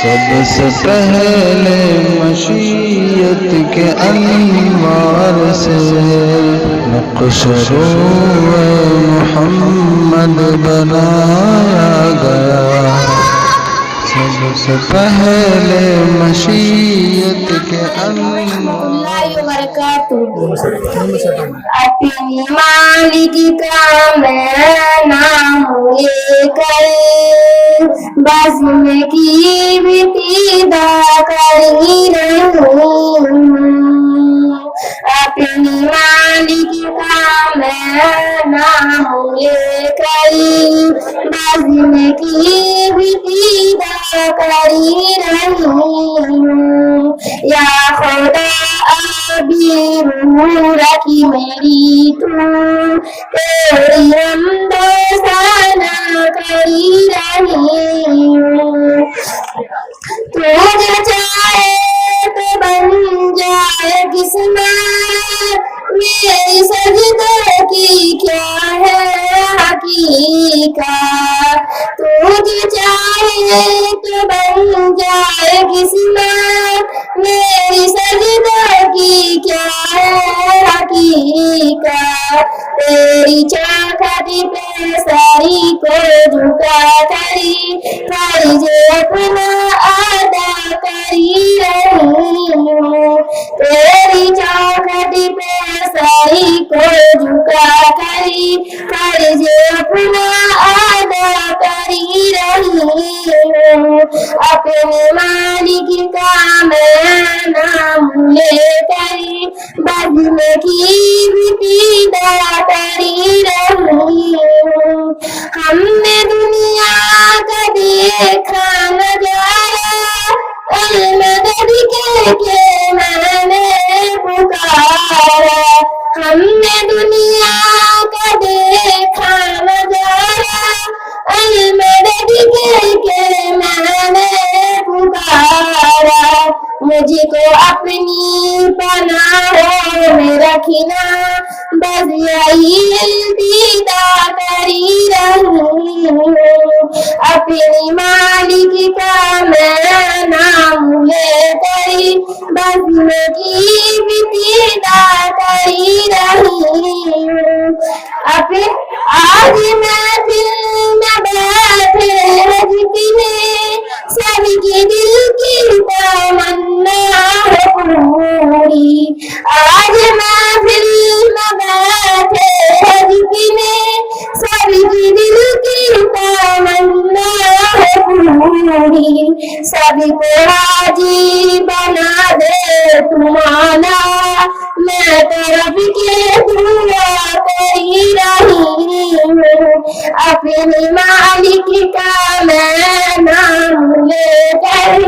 سب سے پہلے مشیت کے انوار سے نقش روئے محمد بنایا گیا. سب سے پہلے مشیت کے انوار اپنی مالک کا میں نام لے کر بزم کی ابتدا کری رہوں. اپنی مالک کا میں نام لے کر بزم کی ابتدا کری رہوں. یا خدا ابھی روح رکھی میری تو تیری حمد و ثنا کری رہی ہوں. تو جو چاہے تو بن جائے قسمت میری سجدے کی کیا ہے حقیقت. تو جو چاہے تو بن جائے قسمت میری سجدے کی کیا ہے حقیقت. تیری چاکھتی پہ ساری کو جھکا کری فرض اپنا ادا کری رہی ہوں. تیری چاکھتی پہ ساری کو جھکا کری فرض اپنا ادا کری رہی ہوں. اپنے مالک کا میں نام لے کر بزم کی ابتدا کری رہی ہوں. ہم نے دنیا کا دیکھا نظارہ المدد کے میں نے پکارا. ہم نے دنیا کا دیکھا نظارہ المدد کے میں نے پکارا. مجھ کو اپنی پناہوں میں رکھنا بس یہی التجا کری رہی ہوں. اپنی مالک کا میں نام لے کر بزم کی ابتدا کری رہی ہوں. آج میں دل میں بیٹھے جتنے سب کی دل کی تمنا ہے پوری. آج میں دل میں بیٹھے جتنے سب کی دل کی تمنا ہے پوری. سب کو راضی بنا دے تمہارا میں طرف کے دعا کری رہی ہوں. اپنی مالک کا میں نام لے کر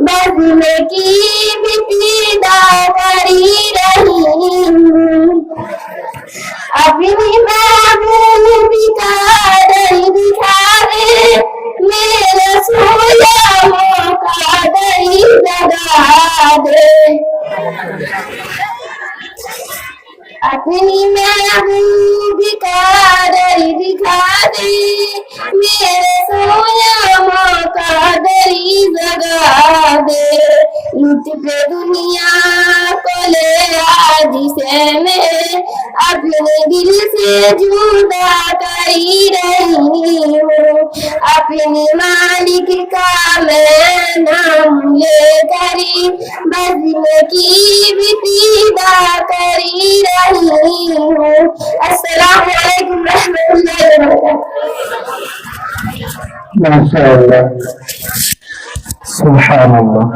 بزم کی ابتدا کری رہی ہوں. اپنی محبوب کا در دکھا دے میرے سویا موقع دری لگا دے. اپنی محبوب کا در دکھا دے میرے سویا موقع دری لگا دے. لطف دنیا کو لے آج سے میں اپنے دل سے جدا کری رہی ہوں. اپنے مالک کا میں نام لے کر بزم کی ابتدا کری رہی ہوں. السلام علیکم ورحمۃ اللہ وبرکاتہ. ماشاء اللہ سبحان اللہ.